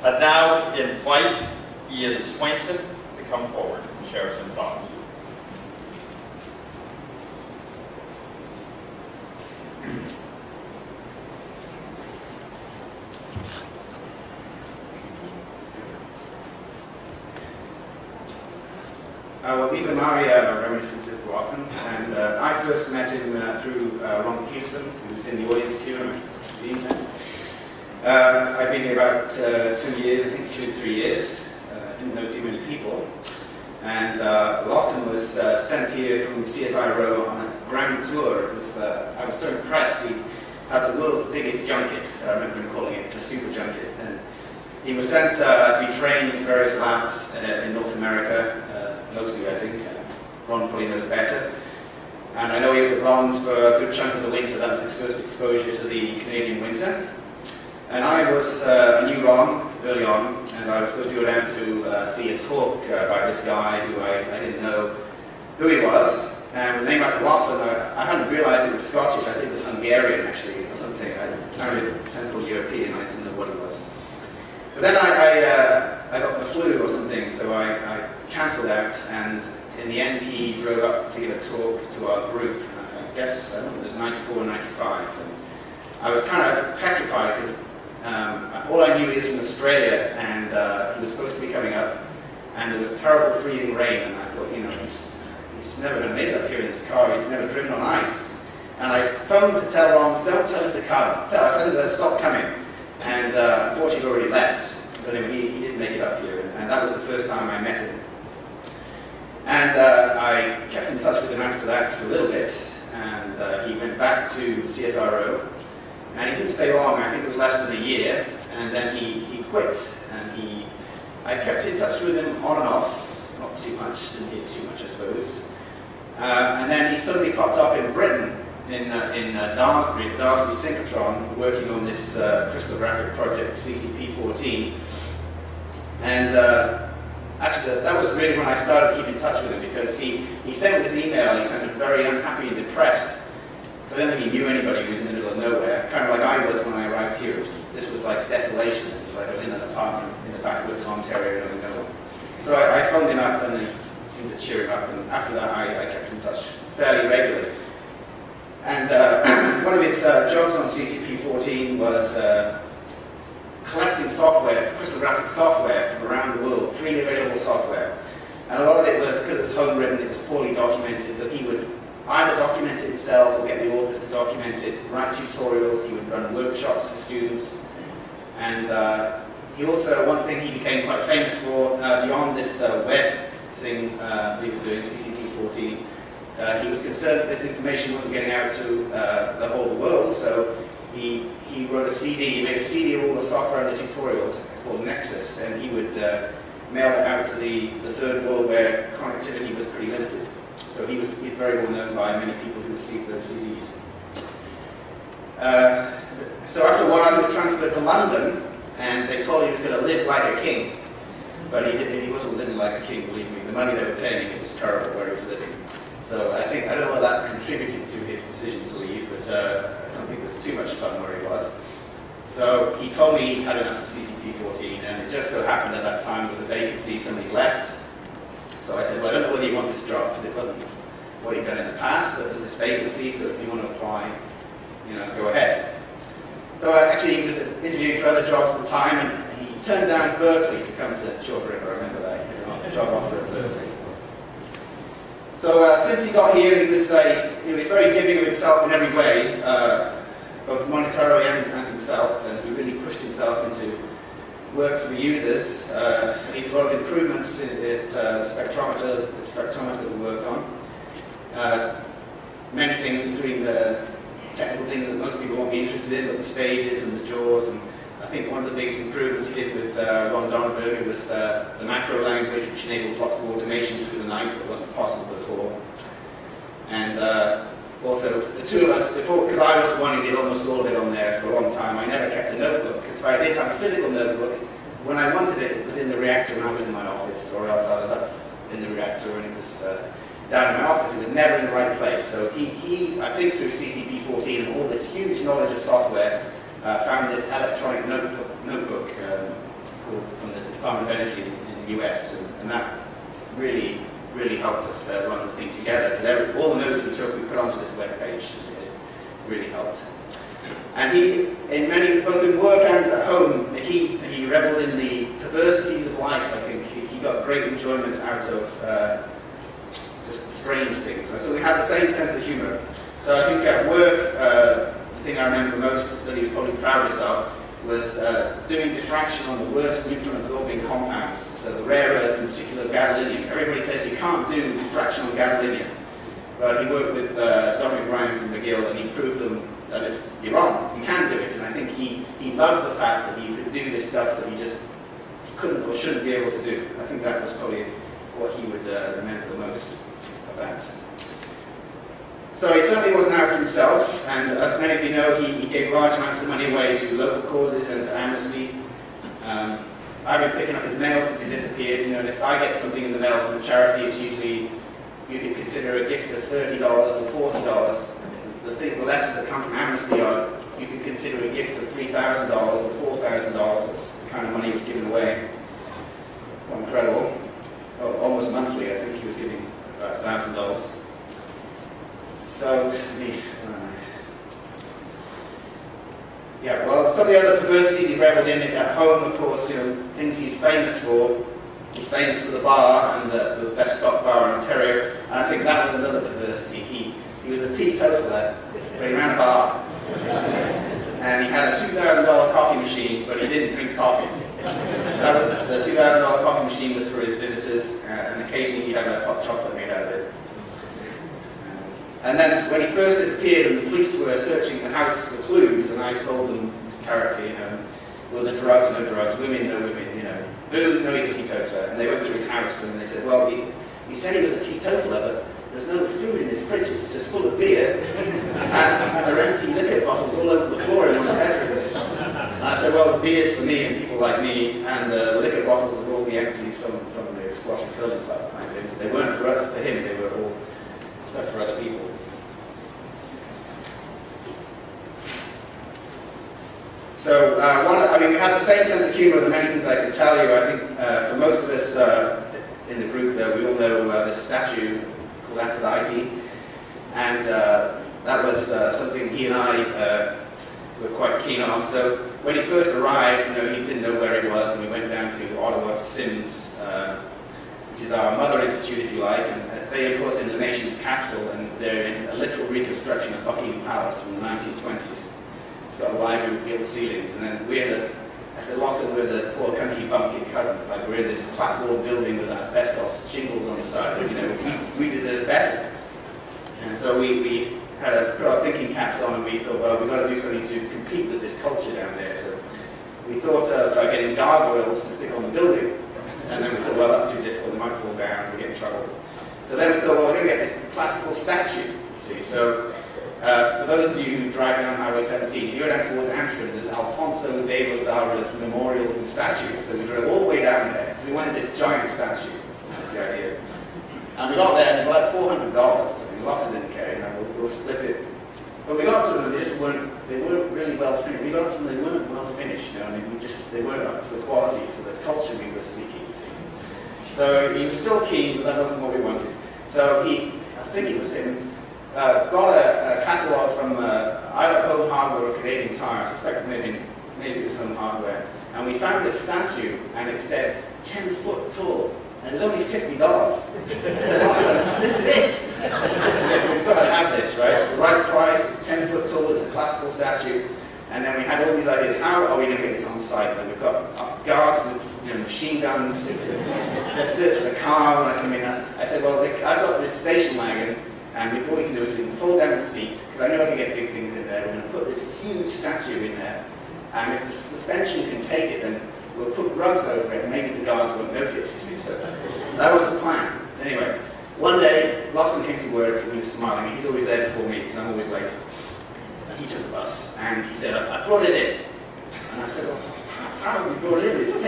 I'd now invite Ian Swainson to come forward and share some thoughts. Well, these are my reminiscences of Lachlan, and I first met him through Ron Peterson, who's in the audience here, and I've seen him. I've been here about 2 years, I think 2 or 3 years. Didn't know too many people. And Lachlan was sent here from CSIRO on a grand tour. It was, I was so impressed. He had the world's biggest junket. I remember him calling it the super junket. And he was sent to be trained in various labs in North America, mostly I think. Ron probably knows better. And I know he was at Ron's for a good chunk of the winter. That was his first exposure to the Canadian winter. And I was I knew Ron early on, and I was supposed to go down to see a talk by this guy who I didn't know who he was. And the name like Lachlan, I hadn't realised it was Scottish. I think it was Hungarian actually, or something. It sounded Central European. I didn't know what it was. But then I got the flu or something, so I cancelled out. And in the end, he drove up to give a talk to our group. I guess I don't know, it was 94 or 95. And I was kind of petrified because all I knew is from Australia, and he was supposed to be coming up, and there was terrible freezing rain, and I thought, you know, he's never going to make it up here in this car. He's never driven on ice. And I phoned to tell Ron, don't tell him to come. Tell him to stop coming. And unfortunately, he already left. But anyway, he didn't make it up here, and that was the first time I met him. And I kept in touch with him after that for a little bit, and he went back to CSIRO, and he didn't stay long. I think it was less than a year, and then he quit. And I kept in touch with him on and off, not too much, didn't hear too much, I suppose. And then he suddenly popped up in Britain, in Daresbury, the Daresbury synchrotron, working on this crystallographic project, CCP14. And actually, that was really when I started to keep in touch with him, because he sent me this email. He sounded very unhappy and depressed. So I don't think he knew anybody who was in the middle of nowhere, kind of like I was when I arrived here. This was like desolation. It was like I was in an apartment in the backwoods of Ontario, knowing no one. So I phoned him up, and he seemed to cheer him up. And after that, I kept in touch fairly regularly. And one of his jobs on CCP14 was collecting software, crystallographic software from around the world, freely available software. And a lot of it was, because it was home written, it was poorly documented, so he would either document it himself or get the authors to document it, write tutorials, he would run workshops for students. And he also, one thing he became quite famous for, beyond this web thing that he was doing, CCP14, he was concerned that this information wasn't getting out to the whole world, so he wrote a CD, he made a CD of all the software and the tutorials called Nexus, and he would mail it out to the third world where connectivity was pretty limited. So he's very well known by many people who received those CDs. So after a while he was transferred to London, and they told him he was going to live like a king. But he wasn't living like a king, believe me. The money they were paying him, it was terrible where he was living. So I don't know whether that contributed to his decision to leave, but I don't think it was too much fun where he was. So he told me he'd had enough of CCP14, and it just so happened at that time there was a vacancy, somebody left. So I said, well, I don't know whether you want this job, because it wasn't what he'd done in the past, but there's this vacancy, so if you want to apply, go ahead. So actually he was interviewing for other jobs at the time, and he turned down Berkeley to come to Chalk River. I remember that, a job offer at Berkeley. So since he got here, he was very giving of himself in every way, both monetarily and himself, and he really pushed himself into work for the users. He did a lot of improvements in the spectrometer that we worked on. Many things, including the technical things that most people won't be interested in, but the stages and the jaws. And I think one of the biggest improvements he did with Ron Donenberger was the macro language, which enabled lots of automation through the night that wasn't possible before. And also, the two of us, because I was the one who did almost all of it on there for a long time, I never kept a notebook, because if I did have a physical notebook, when I wanted it, it was in the reactor when I was in my office, or else I was up in the reactor when it was down in my office. It was never in the right place. So he I think through CCP14 and all this huge knowledge of software, found this electronic notebook from the Department of Energy in the US, and that really helped us run the thing together, because all the notes we took, we put onto this web page. It really helped. And he, both in work and at home, he reveled in the perversities of life, I think. He got great enjoyment out of just the strange things. So we had the same sense of humour. So I think at work, the thing I remember most that he was probably proudest of was doing diffraction on the worst neutron-absorbing compounds, so the rare earths, in particular gadolinium. Everybody says you can't do diffraction on gadolinium, but he worked with Dominic Ryan from McGill, and he proved them that you're wrong, you can do it. And I think he loved the fact that you could do this stuff that you just couldn't or shouldn't be able to do. I think that was probably what he would remember the most of that. So he certainly wasn't out for himself, and as many of you know, he gave large amounts of money away to local causes and to Amnesty. I've been picking up his mail since he disappeared, and if I get something in the mail from a charity, it's usually, you could consider a gift of $30 or $40. The letters that come from Amnesty are, you could consider a gift of $3,000 or $4,000. That's the kind of money he was giving away. Quite incredible. Almost monthly, I think he was giving about $1,000. So, yeah, well, some of the other perversities he reveled in at home, of course, things he's famous for. He's famous for the bar, and the best stock bar in Ontario, and I think that was another perversity. He was a teetotaler, but he ran a bar. And he had a $2,000 coffee machine, but he didn't drink coffee. That was, the $2,000 coffee machine was for his visitors, and occasionally he had a hot chocolate made out of it. And then when he first disappeared and the police were searching the house for clues, and I told them his character, were there drugs, no drugs, women, no women, booze, no, he's a teetotaler. And they went through his house and they said, well, he said he was a teetotaler, but there's no food in his fridge, it's just full of beer, and there are empty liquor bottles all over the floor in one of the bedrooms. And I said, well, the beer's for me and people like me, and the liquor bottles are all the empties from the squash and curling club. They weren't for him, they were all stuff for other people. So, we had the same sense of humour. There are many things I could tell you. I think for most of us in the group, we all know this statue called Aphrodite, and that was something he and I were quite keen on. So when he first arrived, he didn't know where he was, and we went down to Ottawa to Sims, which is our mother institute, if you like, and they, of course, in the nation's capital, and they're in a literal reconstruction of Buckingham Palace from the 1920s. It's got a library with gilt ceilings, and then I said, Lachlan, we're the poor country bumpkin cousins. Like, we're in this clapboard building with asbestos shingles on the side, and we deserve better. And so we had to put our thinking caps on, and we thought, well, we've got to do something to compete with this culture down there. So we thought of getting gargoyles to stick on the building, and then we thought, well, that's too difficult, they might fall down, we'll get in trouble. So then we thought, well, we're going to get this classical statue, you see. So for those of you who drive down Highway 17, you go down towards Antrim, there's Alfonso de Rosales memorials and statues. So we drove all the way down there. We wanted this giant statue. That's the idea. And we got there, and they were like $400 or something. Lachlan didn't care, we'll split it. But we got to them, and they weren't really well finished. We got to them, they weren't well finished. They weren't up to the quality for the culture we were seeking. So he was still keen, but that wasn't what we wanted. So I think it was him, got a catalogue from either Home Hardware or Canadian Tire. I suspect maybe it was Home Hardware. And we found this statue, and it said 10 foot tall, and it was only $50. I said, oh, this is it. This is it. We've got to have this, right? It's the right price. It's 10 foot tall. It's a classical statue. And then we had all these ideas. How are we going to get this on site? And we've got guards with machine guns. They're searching the car when I come in. I said, well, I've got this station wagon. And what we can do is we can fold down the seat, because I know I can get big things in there. We're going to put this huge statue in there, and if the suspension can take it, then we'll put rugs over it, and maybe the guards won't notice, you see. So that was the plan. Anyway, one day, Lachlan came to work, and he was smiling. He's always there before me, because I'm always late. And he took the bus, and he said, I brought it in. And I said, well, how have you brought it in? Because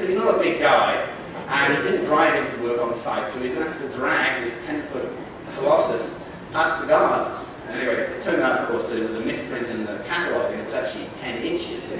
he's not a big guy, and he didn't drive into work on site, so he's going to have to drag this 10-foot Colossus past the guards. Anyway, it turned out, of course, that it was a misprint in the catalogue, and it was actually 10 inches.